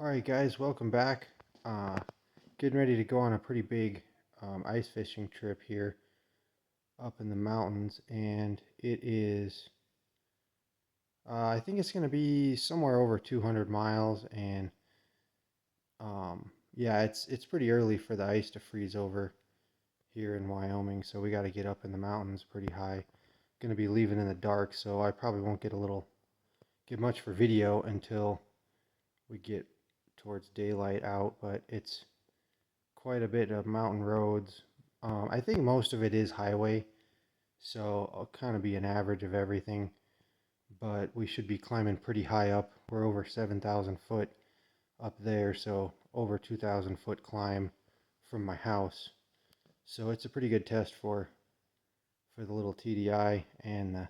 Alright guys, welcome back. Getting ready to go on a pretty big ice fishing trip here up in the mountains, and it is I think it's going to be somewhere over 200 miles, and yeah, it's pretty early for the ice to freeze over here in Wyoming, so we got to get up in the mountains pretty high. Going to be leaving in the dark, so I probably won't get much for video until we get towards daylight out, but it's quite a bit of mountain roads. I think most of it is highway, so I'll kind of be an average of everything, but we should be climbing pretty high up. We're over 7,000 foot up there, so over 2,000 foot climb from my house. So it's a pretty good test for the little TDI and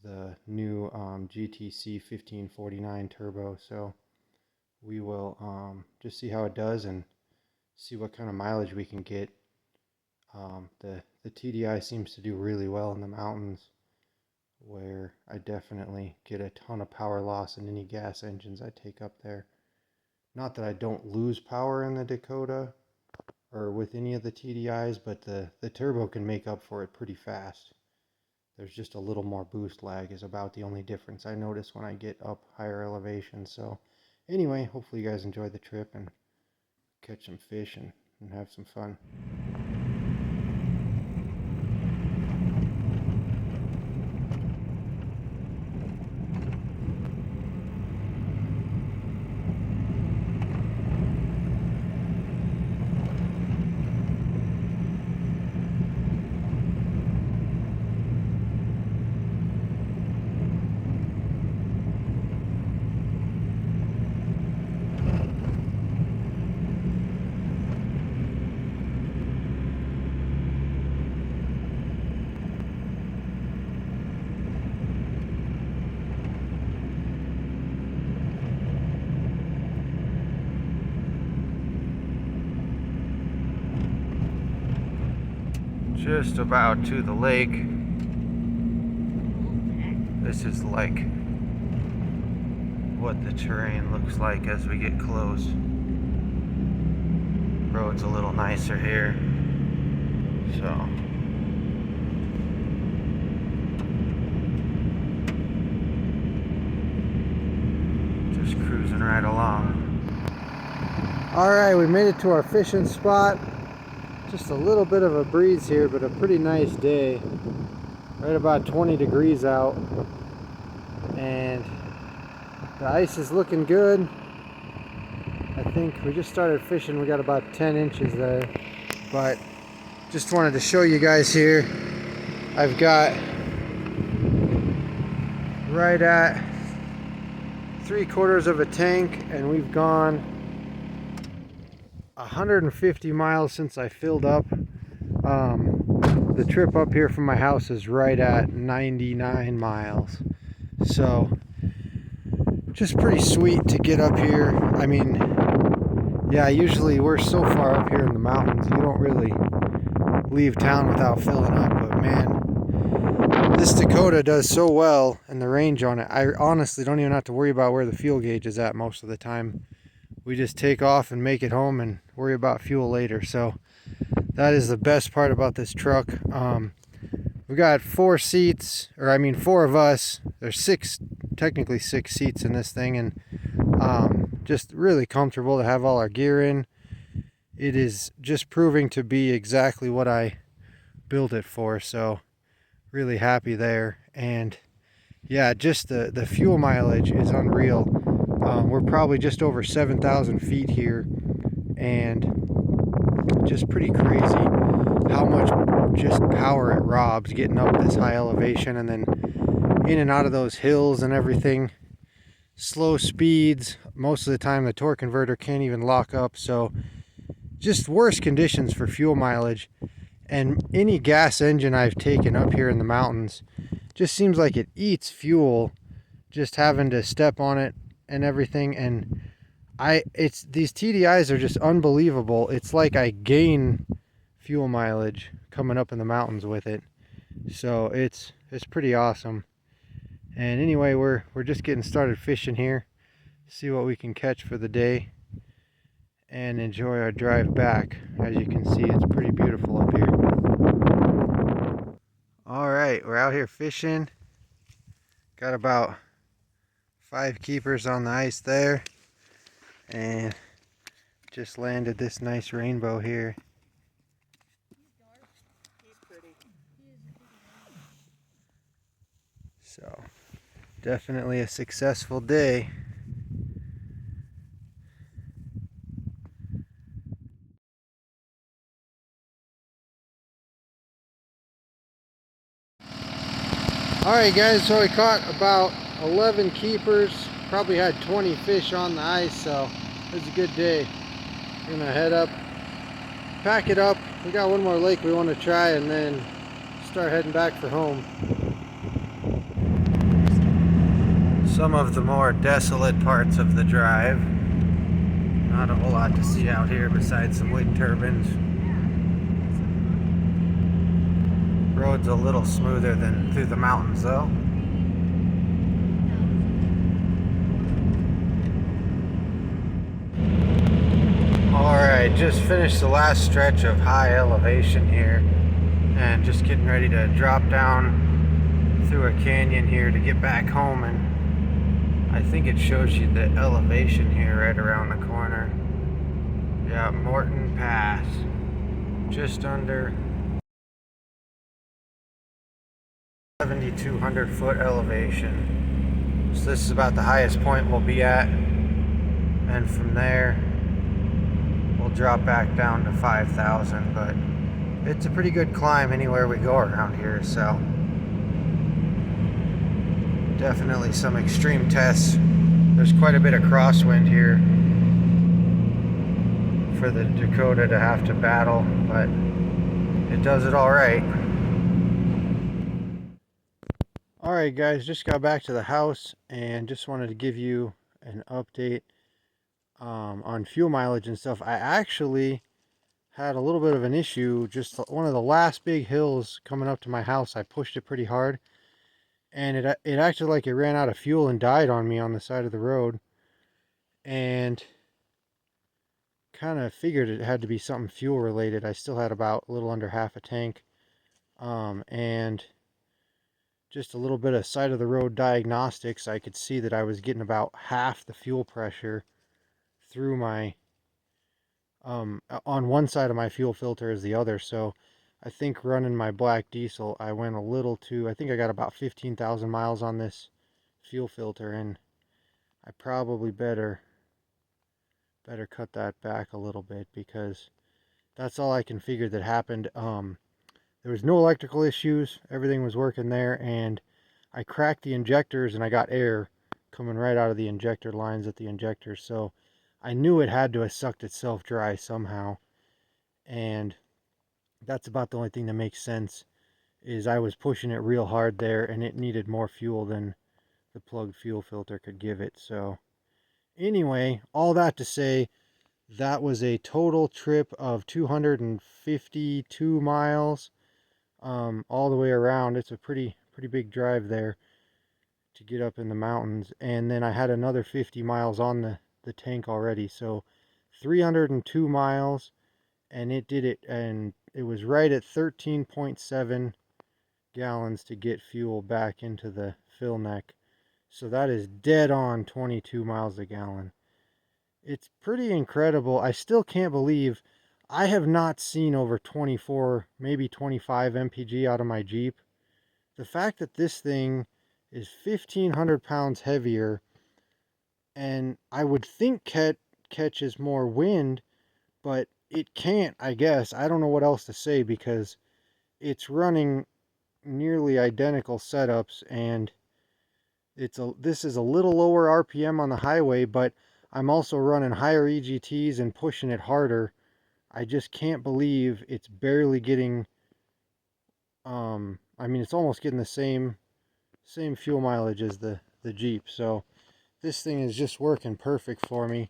the new GTC 1549 turbo. So we will just see how it does and see what kind of mileage we can get. The TDI seems to do really well in the mountains, where I definitely get a ton of power loss in any gas engines I take up there. Not that I don't lose power in the Dakota or with any of the TDIs, but the turbo can make up for it pretty fast. There's just a little more boost lag is about the only difference I notice when I get up higher elevation. So anyway, hopefully you guys enjoy the trip and catch some fish and have some fun. Just about to the lake. This is like what the terrain looks like as we get close. Road's a little nicer here, so just cruising right along. Alright, we made it to our fishing spot. Just a little bit of a breeze here, but a pretty nice day. Right about 20 degrees out, and the ice is looking good. I think we just started fishing. We got about 10 inches there, but just wanted to show you guys here. I've got right at 3/4 of a tank, and we've gone 150 miles since I filled up. The trip up here from my house is right at 99 miles. So just pretty sweet to get up here. I mean, yeah, usually we're so far up here in the mountains, you don't really leave town without filling up. But man, this Dakota does so well, and the range on it, I honestly don't even have to worry about where the fuel gauge is at most of the time. We just take off and make it home and worry about fuel later. So that is the best part about this truck. We got 4 seats, or I mean 4 of us. There's technically 6 seats in this thing, and just really comfortable to have all our gear in. It is just proving to be exactly what I built it for, so really happy there. And yeah, just the fuel mileage is unreal. We're probably just over 7,000 feet here, and just pretty crazy how much just power it robs getting up this high elevation, and then in and out of those hills and everything. Slow speeds. Most of the time the torque converter can't even lock up, so just worse conditions for fuel mileage. And any gas engine I've taken up here in the mountains just seems like it eats fuel, just having to step on it and everything. And these TDIs are just unbelievable. It's like I gain fuel mileage coming up in the mountains with it. So it's pretty awesome. And anyway, we're just getting started fishing here. see what we can catch for the day, and enjoy our drive back. As you can see, it's pretty beautiful up here. Alright, we're out here fishing. Got about 5 keepers on the ice there, and just landed this nice rainbow here. So, definitely a successful day. Alright guys, so we caught about 11 keepers, probably had 20 fish on the ice, so it was a good day. We're gonna head up, pack it up. We got one more lake we want to try, and then start heading back for home. Some of the more desolate parts of the drive. Not a whole lot to see out here besides some wind turbines. Road's a little smoother than through the mountains though. Alright, just finished the last stretch of high elevation here, and just getting ready to drop down through a canyon here to get back home. And I think it shows you the elevation here right around the corner. Yeah, Morton Pass, just under 7,200 foot elevation. So this is about the highest point we'll be at, and from there we'll drop back down to 5,000. But it's a pretty good climb anywhere we go around here, so definitely some extreme tests. There's quite a bit of crosswind here for the Dakota to have to battle, but it does it all right. Alright guys, just got back to the house and just wanted to give you an update on fuel mileage and stuff. I actually had a little bit of an issue. Just one of the last big hills coming up to my house, I pushed it pretty hard, and it acted like it ran out of fuel and died on me on the side of the road. And kind of figured it had to be something fuel related. I still had about a little under half a tank, and just a little bit of side of the road diagnostics, I could see that I was getting about half the fuel pressure through my on one side of my fuel filter as the other. So I think running my black diesel, I went a little too, I think I got about 15,000 miles on this fuel filter, and I probably better cut that back a little bit, because that's all I can figure that happened. There was no electrical issues, everything was working there, and I cracked the injectors and I got air coming right out of the injector lines at the injectors, so I knew it had to have sucked itself dry somehow. And that's about the only thing that makes sense, is I was pushing it real hard there and it needed more fuel than the plugged fuel filter could give it. So anyway, all that to say, that was a total trip of 252 miles. All the way around. It's a pretty big drive there to get up in the mountains, and then I had another 50 miles on the tank already, so 302 miles, and it did it, and it was right at 13.7 gallons to get fuel back into the fill neck. So that is dead on 22 miles a gallon. It's pretty incredible. I still can't believe I have not seen over 24, maybe 25 MPG out of my Jeep. The fact that this thing is 1,500 pounds heavier, and I would think catches more wind, but it can't, I guess. I don't know what else to say, because it's running nearly identical setups, and this is a little lower RPM on the highway, but I'm also running higher EGTs and pushing it harder. I just can't believe it's barely getting, I mean, it's almost getting the same fuel mileage as the Jeep. So this thing is just working perfect for me.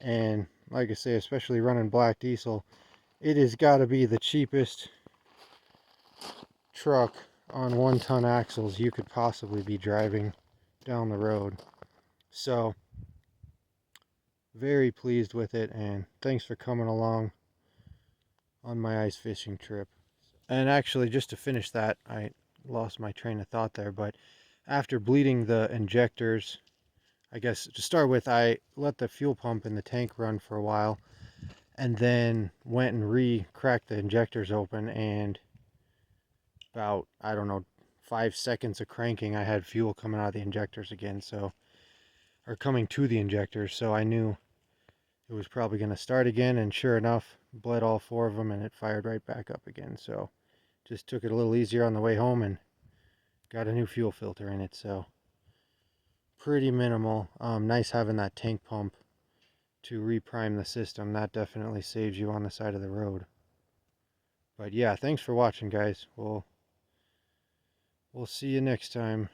And like I say, especially running black diesel, it has got to be the cheapest truck on 1-ton axles you could possibly be driving down the road. So very pleased with it, and thanks for coming along on my ice fishing trip. And actually, just to finish that, I lost my train of thought there, but after bleeding the injectors, I guess to start with, I let the fuel pump in the tank run for a while, and then went and re-cracked the injectors open, and about, I don't know, 5 seconds of cranking, I had fuel coming out of the injectors again, so, or coming to the injectors, so I knew it was probably going to start again, and sure enough, bled all 4 of them, and it fired right back up again. So just took it a little easier on the way home and got a new fuel filter in it, so pretty minimal. Nice having that tank pump to reprime the system. That definitely saves you on the side of the road. But yeah, thanks for watching, guys. We'll see you next time.